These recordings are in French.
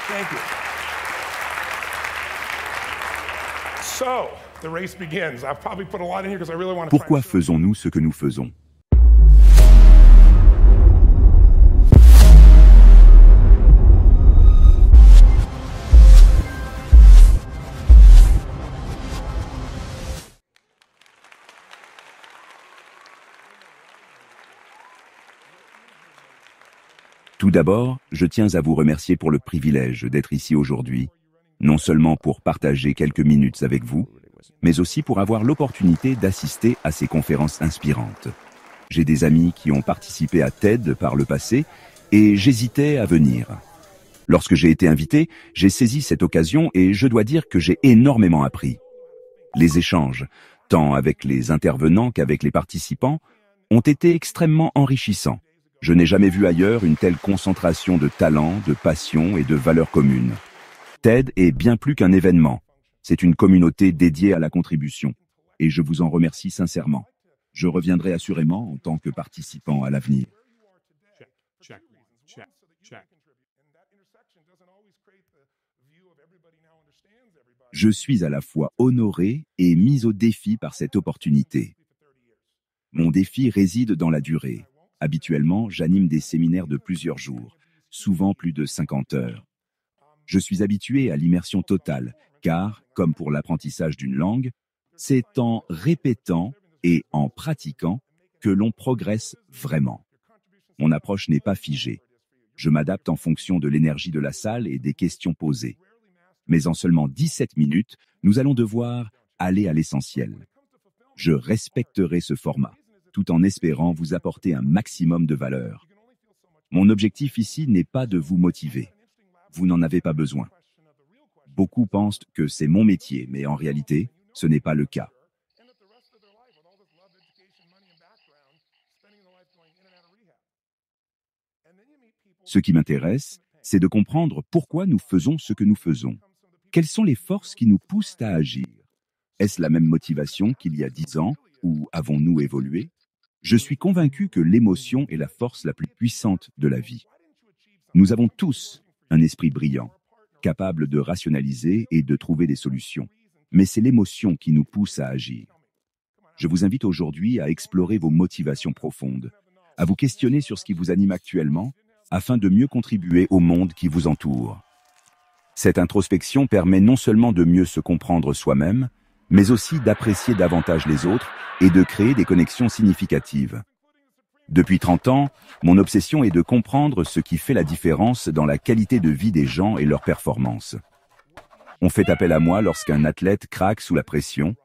Thank you. So, the race begins. I've probably put a lot in here because I really want to. Pourquoi faisons-nous ce que nous faisons? Tout d'abord, je tiens à vous remercier pour le privilège d'être ici aujourd'hui, non seulement pour partager quelques minutes avec vous, mais aussi pour avoir l'opportunité d'assister à ces conférences inspirantes. J'ai des amis qui ont participé à TED par le passé et j'hésitais à venir. Lorsque j'ai été invité, j'ai saisi cette occasion et je dois dire que j'ai énormément appris. Les échanges, tant avec les intervenants qu'avec les participants, ont été extrêmement enrichissants. Je n'ai jamais vu ailleurs une telle concentration de talent, de passion et de valeurs communes. TED est bien plus qu'un événement. C'est une communauté dédiée à la contribution. Et je vous en remercie sincèrement. Je reviendrai assurément en tant que participant à l'avenir. Je suis à la fois honoré et mis au défi par cette opportunité. Mon défi réside dans la durée. Habituellement, j'anime des séminaires de plusieurs jours, souvent plus de 50 heures. Je suis habitué à l'immersion totale, car, comme pour l'apprentissage d'une langue, c'est en répétant et en pratiquant que l'on progresse vraiment. Mon approche n'est pas figée. Je m'adapte en fonction de l'énergie de la salle et des questions posées. Mais en seulement 17 minutes, nous allons devoir aller à l'essentiel. Je respecterai ce format, tout en espérant vous apporter un maximum de valeur. Mon objectif ici n'est pas de vous motiver. Vous n'en avez pas besoin. Beaucoup pensent que c'est mon métier, mais en réalité, ce n'est pas le cas. Ce qui m'intéresse, c'est de comprendre pourquoi nous faisons ce que nous faisons. Quelles sont les forces qui nous poussent à agir? Est-ce la même motivation qu'il y a 10 ans, ou avons-nous évolué? Je suis convaincu que l'émotion est la force la plus puissante de la vie. Nous avons tous un esprit brillant, capable de rationaliser et de trouver des solutions. Mais c'est l'émotion qui nous pousse à agir. Je vous invite aujourd'hui à explorer vos motivations profondes, à vous questionner sur ce qui vous anime actuellement, afin de mieux contribuer au monde qui vous entoure. Cette introspection permet non seulement de mieux se comprendre soi-même, mais aussi d'apprécier davantage les autres et de créer des connexions significatives. Depuis 30 ans, mon obsession est de comprendre ce qui fait la différence dans la qualité de vie des gens et leurs performances. On fait appel à moi lorsqu'un athlète craque sous la pression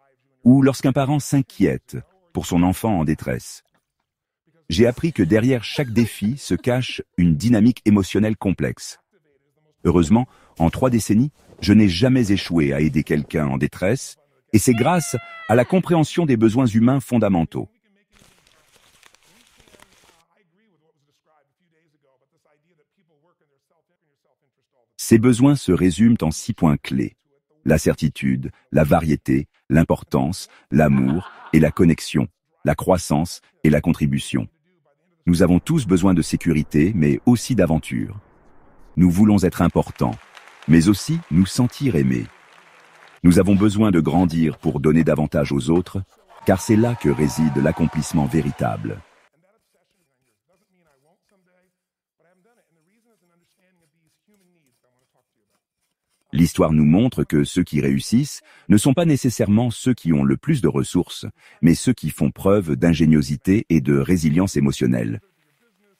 ou lorsqu'un parent s'inquiète pour son enfant en détresse. J'ai appris que derrière chaque défi se cache une dynamique émotionnelle complexe. Heureusement, en 3 décennies, je n'ai jamais échoué à aider quelqu'un en détresse, et c'est grâce à la compréhension des besoins humains fondamentaux. Ces besoins se résument en 6 points clés: la certitude, la variété, l'importance, l'amour et la connexion, la croissance et la contribution. Nous avons tous besoin de sécurité, mais aussi d'aventure. Nous voulons être importants, mais aussi nous sentir aimés. Nous avons besoin de grandir pour donner davantage aux autres, car c'est là que réside l'accomplissement véritable. L'histoire nous montre que ceux qui réussissent ne sont pas nécessairement ceux qui ont le plus de ressources, mais ceux qui font preuve d'ingéniosité et de résilience émotionnelle.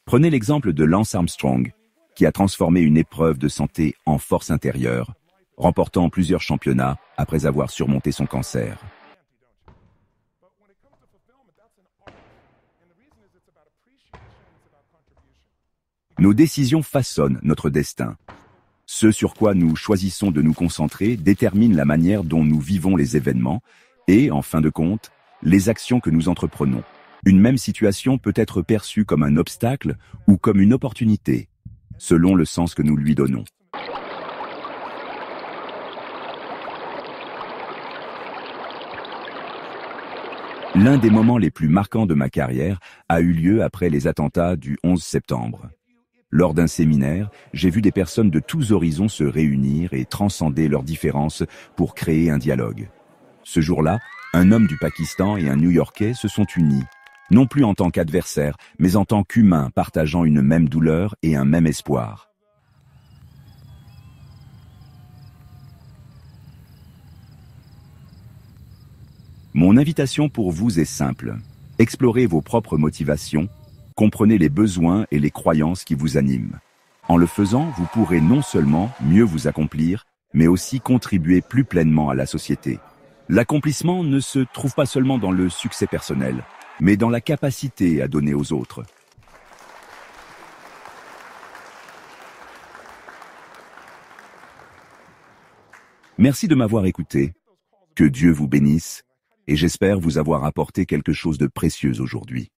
Prenez l'exemple de Lance Armstrong, qui a transformé une épreuve de santé en force intérieure, remportant plusieurs championnats après avoir surmonté son cancer. Nos décisions façonnent notre destin. Ce sur quoi nous choisissons de nous concentrer détermine la manière dont nous vivons les événements et, en fin de compte, les actions que nous entreprenons. Une même situation peut être perçue comme un obstacle ou comme une opportunité, selon le sens que nous lui donnons. L'un des moments les plus marquants de ma carrière a eu lieu après les attentats du 11 septembre. Lors d'un séminaire, j'ai vu des personnes de tous horizons se réunir et transcender leurs différences pour créer un dialogue. Ce jour-là, un homme du Pakistan et un New-Yorkais se sont unis, non plus en tant qu'adversaires, mais en tant qu'humains partageant une même douleur et un même espoir. Mon invitation pour vous est simple. Explorez vos propres motivations, comprenez les besoins et les croyances qui vous animent. En le faisant, vous pourrez non seulement mieux vous accomplir, mais aussi contribuer plus pleinement à la société. L'accomplissement ne se trouve pas seulement dans le succès personnel, mais dans la capacité à donner aux autres. Merci de m'avoir écouté. Que Dieu vous bénisse, et j'espère vous avoir apporté quelque chose de précieux aujourd'hui.